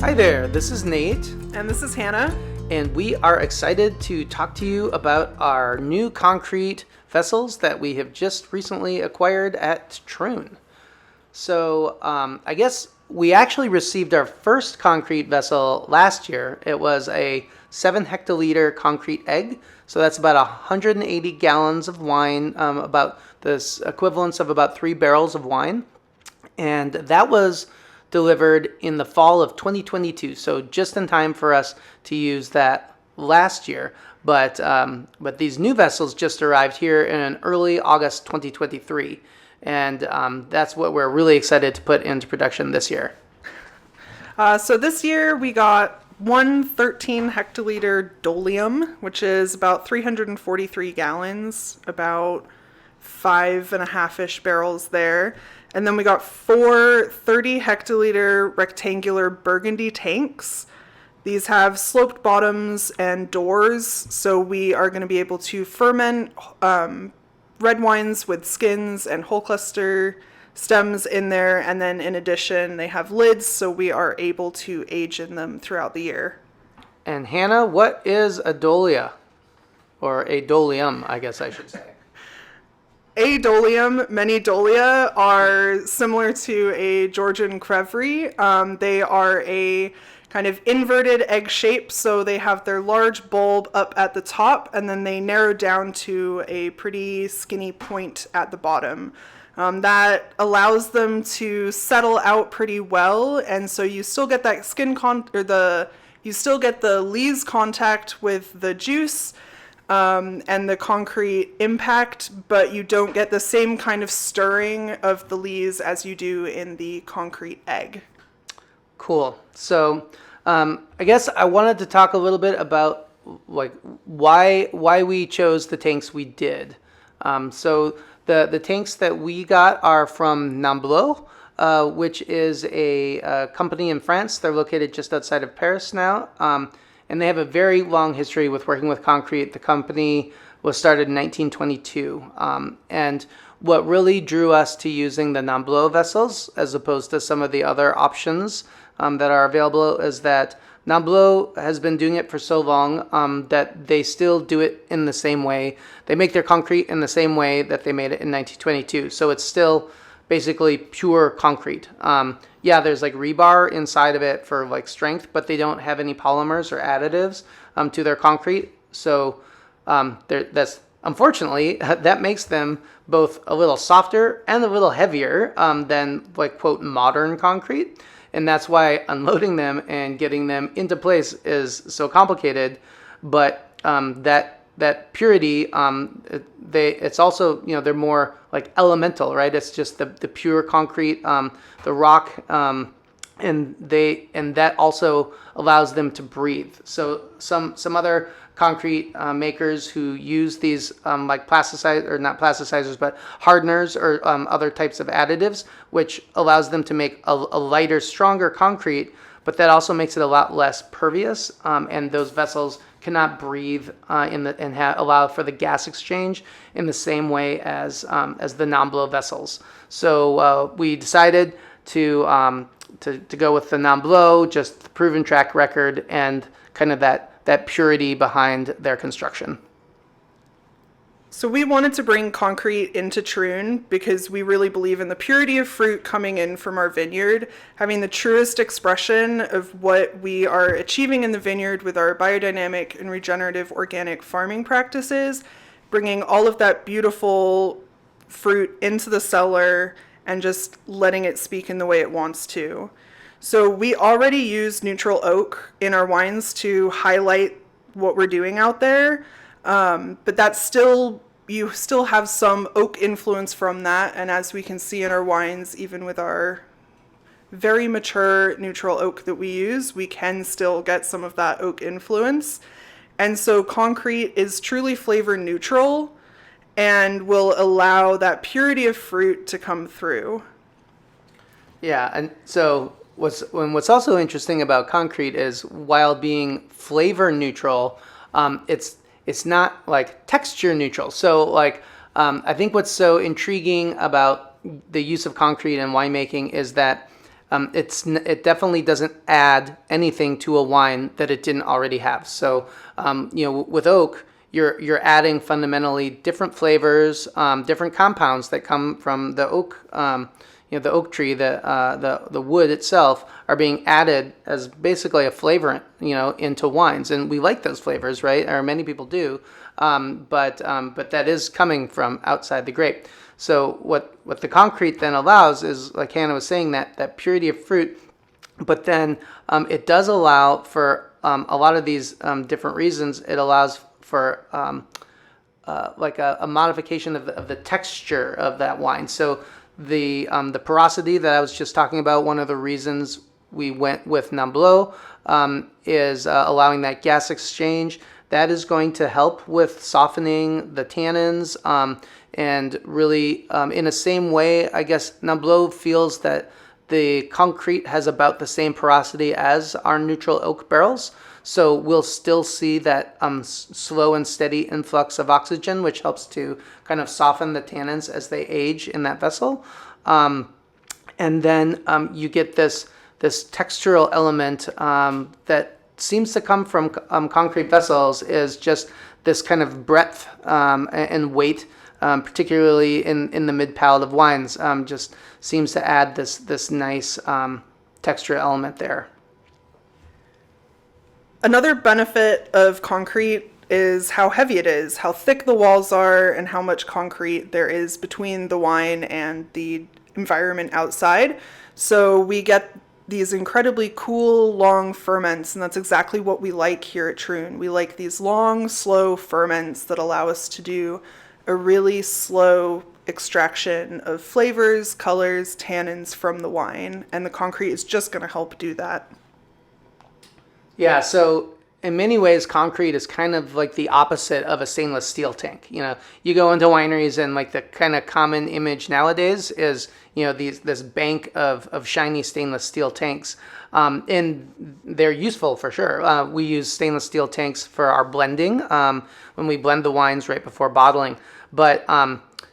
Hi there, this is Nate. And this is Hannah. And we are excited to talk to you about our new concrete vessels that we have just recently acquired at Troon. So I guess we actually received our first concrete vessel last year. It was a 7 hectoliter concrete egg. So that's about 180 gallons of wine, about this equivalence of about 3 barrels of wine. And that was delivered in the fall of 2022. So just in time for us to use that last year. But these new vessels just arrived here in early August 2023. And that's what we're really excited to put into production this year. So this year we got one 13 hectoliter Dolium, which is about 343 gallons, about 5.5-ish barrels there. And then we got 4 30 hectoliter rectangular Burgundy tanks. These have sloped bottoms and doors, so we are going to be able to ferment red wines with skins and whole cluster stems in there. And then in addition, they have lids, so we are able to age in them throughout the year. And Hannah, what is a Dolia? Or a Dolium, I guess I should say. A Dolium, many Dolia are similar to a Georgian Crevry. They are a kind of inverted egg shape, so they have their large bulb up at the top, and then they narrow down to a pretty skinny point at the bottom. That allows them to settle out pretty well, and so you still get that you still get the lees contact with the juice, and the concrete impact, but you don't get the same kind of stirring of the lees as you do in the concrete egg. Cool. So I guess I wanted to talk a little bit about like why we chose the tanks we did. So the tanks that we got are from Namblot, which is a company in France. They're located just outside of Paris now. And they have a very long history with working with concrete. The company was started in 1922. And what really drew us to using the Namblot vessels, as opposed to some of the other options that are available, is that Namblot has been doing it for so long that they still do it in the same way. They make their concrete in the same way that they made it in 1922. So it's still basically pure concrete. Yeah, there's like rebar inside of it for like strength, but they don't have any polymers or additives to their concrete. So that's unfortunately that makes them both a little softer and a little heavier than like quote modern concrete. And that's why unloading them and getting them into place is so complicated. But that purity, it's also, they're more like elemental, right? It's just the pure concrete, the rock, and that also allows them to breathe. So some other concrete makers who use these like not plasticizers, but hardeners or other types of additives, which allows them to make a lighter, stronger concrete, but that also makes it a lot less pervious, and those vessels cannot breathe allow for the gas exchange in the same way as the Namblot vessels. So we decided to go with the Namblot, just the proven track record and kind of that purity behind their construction. So we wanted to bring concrete into Troon because we really believe in the purity of fruit coming in from our vineyard, having the truest expression of what we are achieving in the vineyard with our biodynamic and regenerative organic farming practices, bringing all of that beautiful fruit into the cellar and just letting it speak in the way it wants to. So we already use neutral oak in our wines to highlight what we're doing out there. But that's you still have some oak influence from that. And as we can see in our wines, even with our very mature neutral oak that we use, we can still get some of that oak influence. And so concrete is truly flavor neutral and will allow that purity of fruit to come through. Yeah, and so what's also interesting about concrete is while being flavor neutral, it's not like texture neutral. So like I think what's so intriguing about the use of concrete in winemaking is that it definitely doesn't add anything to a wine that it didn't already have. So with oak, you're adding fundamentally different flavors, different compounds that come from the oak. The oak tree, the wood itself, are being added as basically a flavorant, into wines, and we like those flavors, right? Or many people do, but that is coming from outside the grape. So what the concrete then allows is, like Hannah was saying, that purity of fruit, but then it does allow for a lot of these different reasons. It allows for like a modification of the texture of that wine. So the porosity that I was just talking about, one of the reasons we went with Namblo is allowing that gas exchange. That is going to help with softening the tannins, and really in the same way, I guess Namblo feels that the concrete has about the same porosity as our neutral oak barrels. So we'll still see that slow and steady influx of oxygen, which helps to kind of soften the tannins as they age in that vessel. And then you get this textural element that seems to come from concrete vessels, is just this kind of breadth and weight, particularly in the mid palate of wines, just seems to add this nice texture element there. Another benefit of concrete is how heavy it is, how thick the walls are, and how much concrete there is between the wine and the environment outside. So we get these incredibly cool, long ferments, and that's exactly what we like here at Troon. We like these long, slow ferments that allow us to do a really slow extraction of flavors, colors, tannins from the wine, and the concrete is just going to help do that. Yeah, so in many ways, concrete is kind of like the opposite of a stainless steel tank. You go into wineries, and like the kind of common image nowadays is, this bank of shiny stainless steel tanks. And they're useful for sure. We use stainless steel tanks for our blending when we blend the wines right before bottling. But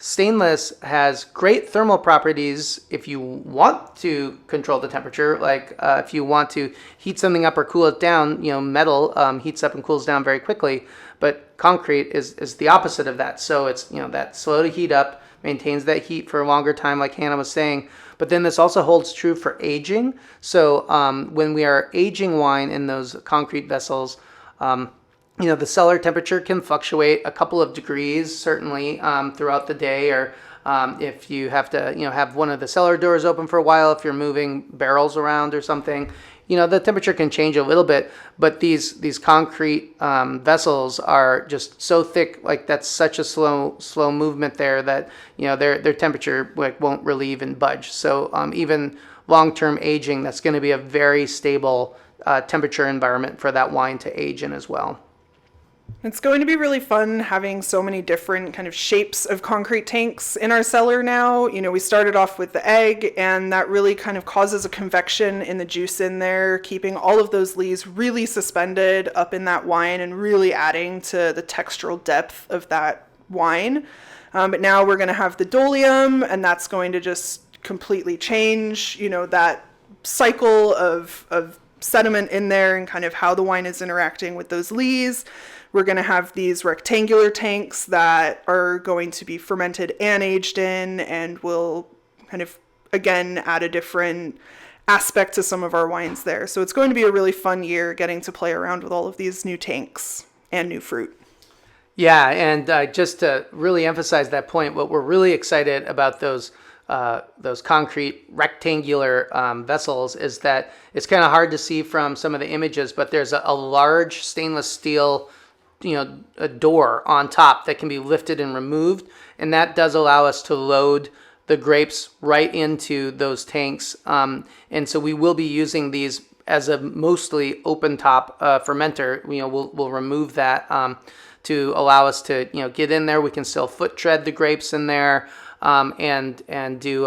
stainless has great thermal properties if you want to control the temperature. Like if you want to heat something up or cool it down, metal heats up and cools down very quickly. But concrete is the opposite of that. So it's, that slow to heat up, maintains that heat for a longer time, like Hannah was saying. But then this also holds true for aging. So when we are aging wine in those concrete vessels, the cellar temperature can fluctuate a couple of degrees, certainly, throughout the day, or if you have to, have one of the cellar doors open for a while, if you're moving barrels around or something, the temperature can change a little bit. But these concrete vessels are just so thick, like that's such a slow movement there that their temperature won't really even budge. So even long-term aging, that's going to be a very stable temperature environment for that wine to age in as well. It's going to be really fun having so many different kind of shapes of concrete tanks in our cellar now. We started off with the egg, and that really kind of causes a convection in the juice in there, keeping all of those lees really suspended up in that wine and really adding to the textural depth of that wine. But now we're going to have the dolium, and that's going to just completely change, that cycle of sediment in there and kind of how the wine is interacting with those lees. We're going to have these rectangular tanks that are going to be fermented and aged in, and will kind of, again, add a different aspect to some of our wines there. So it's going to be a really fun year getting to play around with all of these new tanks and new fruit. Yeah, and just to really emphasize that point, what we're really excited about those concrete rectangular vessels is that it's kind of hard to see from some of the images, but there's a large stainless steel a door on top that can be lifted and removed, and that does allow us to load the grapes right into those tanks, and so we will be using these as a mostly open top fermenter. We'll remove that to allow us to get in there. We can still foot tread the grapes in there, and do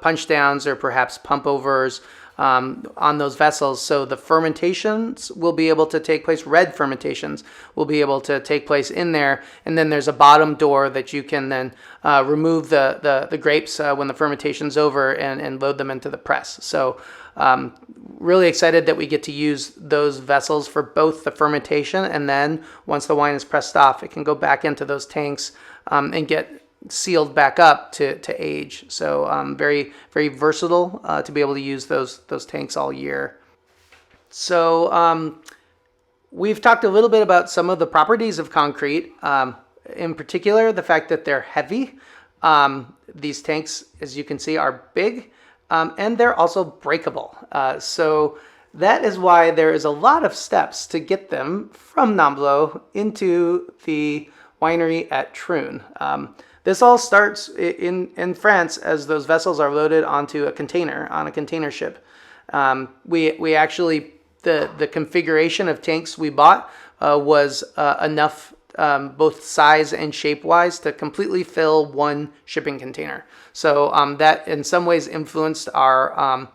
punch downs or perhaps pump overs on those vessels. So the fermentations will be able to take place, red fermentations will be able to take place in there. And then there's a bottom door that you can then remove the grapes when the fermentation's over and load them into the press. So really excited that we get to use those vessels for both the fermentation, and then once the wine is pressed off, it can go back into those tanks and get sealed back up to age. So very, very versatile to be able to use those tanks all year. So we've talked a little bit about some of the properties of concrete, in particular the fact that they're heavy. These tanks, as you can see, are big, and they're also breakable. So that is why there is a lot of steps to get them from Namblo into the winery at Troon. This all starts in France as those vessels are loaded onto a container, on a container ship. We actually, the configuration of tanks we bought was enough, both size and shape-wise, to completely fill one shipping container. So that in some ways influenced our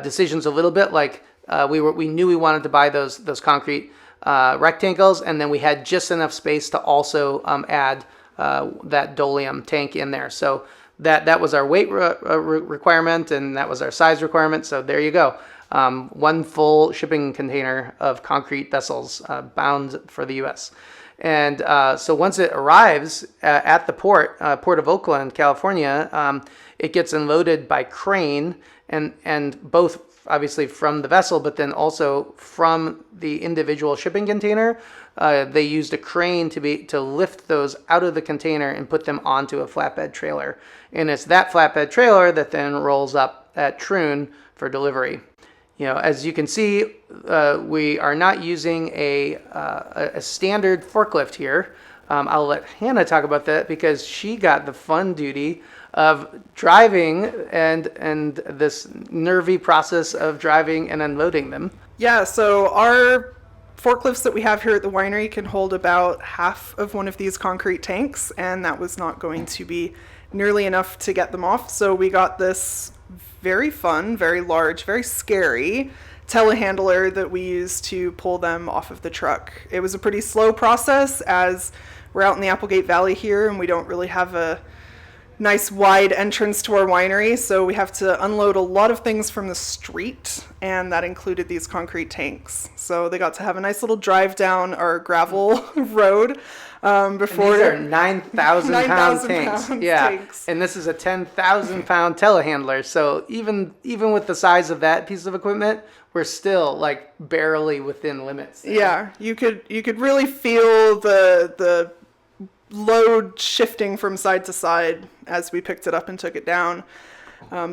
decisions a little bit. Like we knew we wanted to buy those concrete rectangles, and then we had just enough space to also add that Dolium tank in there. So that was our weight requirement, and that was our size requirement. So there you go. One full shipping container of concrete vessels bound for the U.S. And so once it arrives at the port of Oakland, California, it gets unloaded by crane, and both obviously from the vessel, but then also from the individual shipping container. They used a crane to lift those out of the container and put them onto a flatbed trailer. And it's that flatbed trailer that then rolls up at Troon for delivery. As you can see, we are not using a standard forklift here. I'll let Hannah talk about that because she got the fun duty of driving and this nervy process of driving and unloading them. Yeah, so our forklifts that we have here at the winery can hold about half of one of these concrete tanks, and that was not going to be nearly enough to get them off. So we got this very fun, very large, very scary telehandler that we used to pull them off of the truck. It was a pretty slow process as we're out in the Applegate Valley here, and we don't really have a nice wide entrance to our winery, so we have to unload a lot of things from the street, and that included these concrete tanks. So they got to have a nice little drive down our gravel road before. And these are 9,000 pound tanks. Yeah, tanks. And this is a 10,000 pound telehandler. So even with the size of that piece of equipment, we're still like barely within limits there. Yeah, you could really feel the load shifting from side to side as we picked it up and took it down.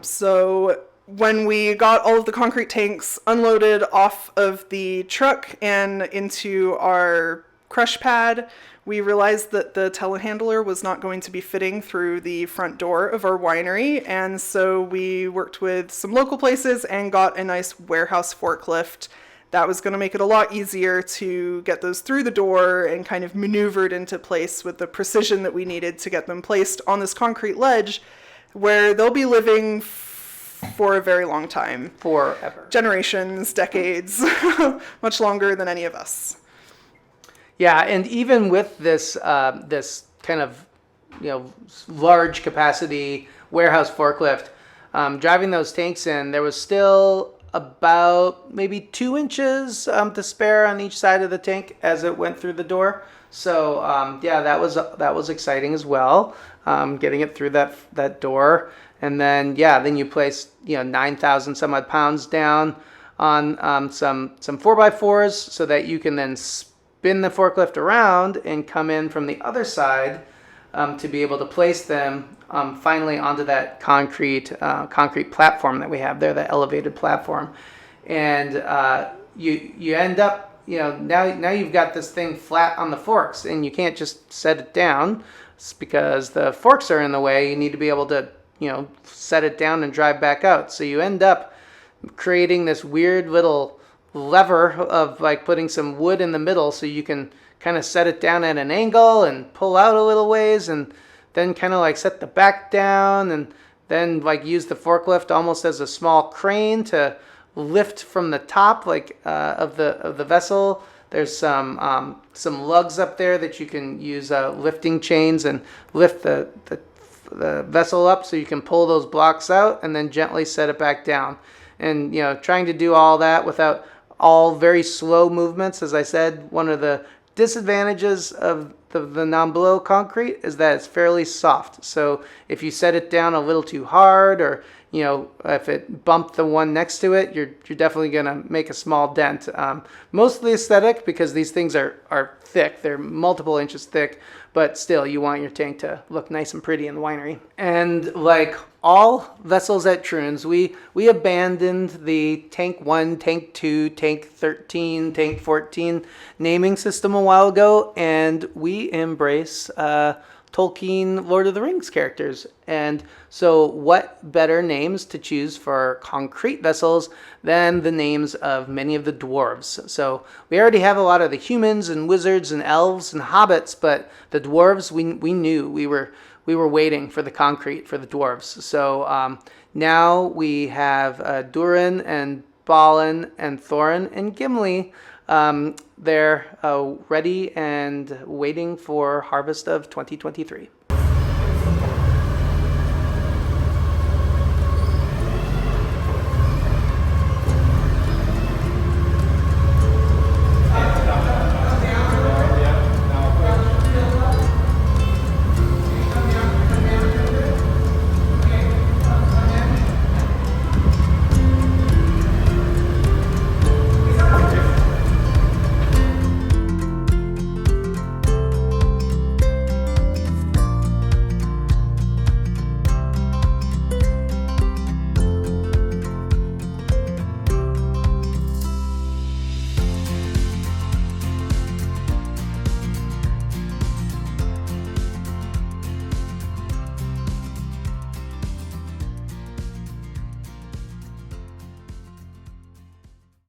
So when we got all of the concrete tanks unloaded off of the truck and into our crush pad, we realized that the telehandler was not going to be fitting through the front door of our winery, and so we worked with some local places and got a nice warehouse forklift that was going to make it a lot easier to get those through the door and kind of maneuvered into place with the precision that we needed to get them placed on this concrete ledge where they'll be living for a very long time. Forever. Generations, decades, much longer than any of us. Yeah, and even with this this kind of large capacity warehouse forklift, driving those tanks in, there was still about maybe 2 inches to spare on each side of the tank as it went through the door. So that was exciting as well, getting it through that door. And then then you place 9,000 some odd pounds down on some 4x4s so that you can then spin the forklift around and come in from the other side to be able to place them finally onto that concrete platform that we have there, the elevated platform. And you end up, now you've got this thing flat on the forks, and you can't just set it down. It's because the forks are in the way. You need to be able to, set it down and drive back out. So you end up creating this weird little lever of like putting some wood in the middle so you can kind of set it down at an angle and pull out a little ways, and then kind of like set the back down, and then like use the forklift almost as a small crane to lift from the top of the vessel. There's some lugs up there that you can use lifting chains and lift the vessel up so you can pull those blocks out and then gently set it back down. And trying to do all that without all very slow movements, as I said, one of the disadvantages of the non-blow concrete is that it's fairly soft. So if you set it down a little too hard, or if it bumped the one next to it, you're definitely gonna make a small dent. Mostly aesthetic, because these things are thick. They're multiple inches thick, but still you want your tank to look nice and pretty in the winery. And like all vessels at Troon's, we abandoned the tank 1, tank 2, tank 13, tank 14 naming system a while ago, and we embrace Tolkien Lord of the Rings characters. And so what better names to choose for concrete vessels than the names of many of the dwarves? So we already have a lot of the humans and wizards and elves and hobbits, but the dwarves, we knew we were waiting for the concrete for the dwarves. So now we have Durin and Balin and Thorin and Gimli. They're ready and waiting for harvest of 2023.